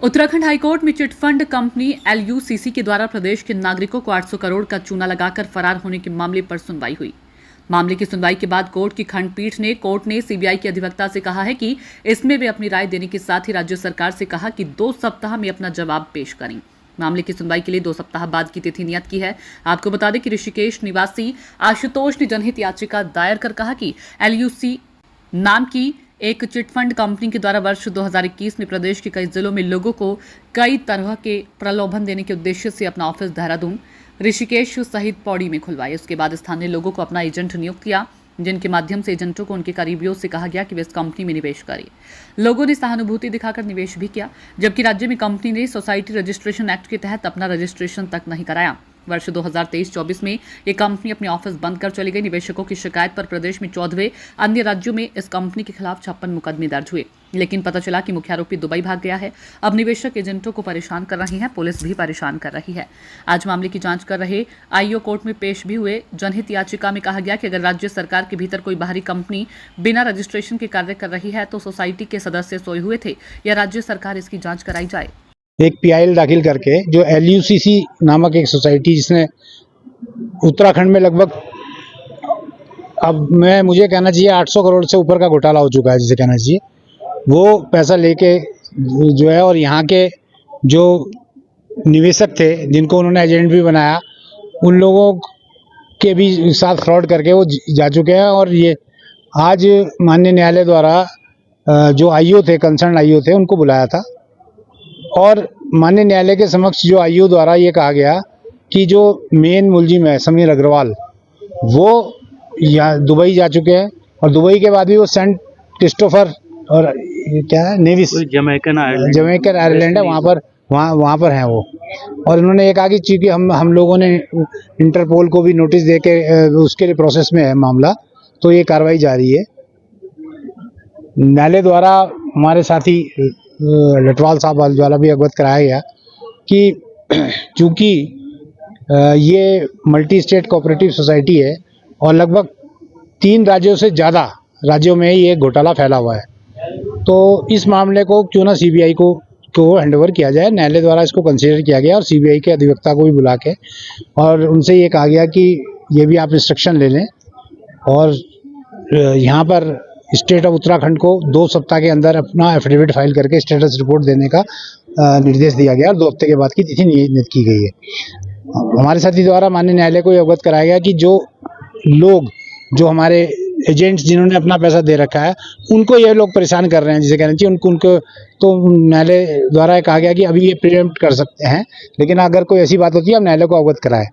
Uttarakhand high court में chit fund company LUCC के द्वारा प्रदेश के नागरिकों को 800 करोड़ का चूना लगाकर फरार होने के मामले पर सुनवाई हुई। मामले की सुनवाई के बाद कोर्ट की खंडपीठ ने सीबीआई के अधिवक्ता से कहा है कि इसमें वे अपनी राय देने के साथ ही राज्य सरकार से कहा कि 2 सप्ताह में अपना जवाब पेश करें। मामले की सुनवाई के लिए 2 सप्ताह बाद की तिथि नियत की है। आपको बता दें कि ऋषिकेश निवासी आशुतोष ने जनहित याचिका दायर कर कहा कि एलयूसी नाम की एक चिटफंड कंपनी के द्वारा वर्ष 2021 में प्रदेश के कई जिलों में लोगों को कई तरह के प्रलोभन देने के उद्देश्य से अपना ऑफिस देहरादून, ऋषिकेश सहित पौड़ी में खुलवाए। उसके बाद स्थानीय लोगों को अपना एजेंट नियुक्त किया, जिनके माध्यम से एजेंटों को उनके करीबियों से कहा गया कि वे इस कंपनी में निवेश करें। लोगों ने सहानुभूति दिखाकर निवेश भी किया, जबकि राज्य में कंपनी ने सोसाइटी रजिस्ट्रेशन एक्ट के तहत अपना रजिस्ट्रेशन तक नहीं कराया। वर्ष 2023-24 में ये कंपनी अपने ऑफिस बंद कर चली गई। निवेशकों की शिकायत पर प्रदेश में 14वें अन्य राज्यों में इस कंपनी के खिलाफ 56 मुकदमे दर्ज हुए, लेकिन पता चला कि मुख्य आरोपी दुबई भाग गया है। अब निवेशक एजेंटों को परेशान कर रहे हैं, पुलिस भी परेशान कर रही है। आज मामले की जांच कर रहे आईओ कोर्ट में पेश भी हुए जनहित याचिका में कहा गया कि अगर राज्य सरकार के भीतर कोई बाहरी कंपनी बिना रजिस्ट्रेशन के कार्य कर रही है तो सोसाइटी के सदस्य सोए हुए थे या राज्य सरकार इसकी जांच कराई जाए। एक पीआईएल दाखिल करके जो एलयूसीसी नामक एक सोसाइटी जिसने उत्तराखंड में लगभग मुझे कहना चाहिए 800 करोड़ से ऊपर का घोटाला हो चुका है, जिसे कहना चाहिए, वो पैसा लेके जो है, और यहाँ के जो निवेशक थे जिनको उन्होंने एजेंट भी बनाया, उन लोगों के भी साथ फ्रॉड करके वो जा चुके हैं। और ये आज माननीय न्यायालय द्वारा जो आईओ थे, कंसर्न आईओ थे, उनको बुलाया था और माननीय न्यायालय के समक्ष जो आईओ द्वारा ये कहा गया कि जो मेन मुलजिम है समीर अग्रवाल, वो यहाँ दुबई जा चुके हैं और दुबई के बाद भी वो सेंट क्रिस्टोफर और क्या है नेविस जमैकन आइलैंड है, वहाँ पर हैं वो। और उन्होंने ये कहा कि चूंकि हम लोगों ने इंटरपोल को भी नोटिस दे के उसके लिए प्रोसेस में है मामला, तो ये कार्रवाई जारी है। न्यायालय द्वारा हमारे साथी लटवाल साहब द्वारा भी अवगत कराया गया कि चूंकि ये मल्टी स्टेट कोऑपरेटिव सोसाइटी है और लगभग 3 राज्यों से ज़्यादा राज्यों में ये घोटाला फैला हुआ है, तो इस मामले को क्यों ना सीबीआई को हैंडओवर किया जाए। न्यायालय द्वारा इसको कंसीडर किया गया और सीबीआई के अधिवक्ता को भी बुला के और उनसे ये कहा गया कि ये भी आप इंस्ट्रक्शन ले लें और यहाँ पर स्टेट ऑफ उत्तराखंड को 2 सप्ताह के अंदर अपना एफिडेविट फाइल करके स्टेटस रिपोर्ट देने का निर्देश दिया गया और 2 हफ्ते के बाद की तिथि नियत की गई है। हमारे साथी द्वारा माननीय न्यायालय को अवगत कराया गया कि जो लोग, जो हमारे एजेंट्स जिन्होंने अपना पैसा दे रखा है, उनको ये लोग परेशान कर रहे हैं, जिसे कहना चाहिए उनको तो न्यायालय द्वारा कहा गया कि अभी ये प्रिएम्प्ट कर सकते हैं, लेकिन अगर कोई ऐसी बात होती है आप न्यायालय को अवगत कराएं।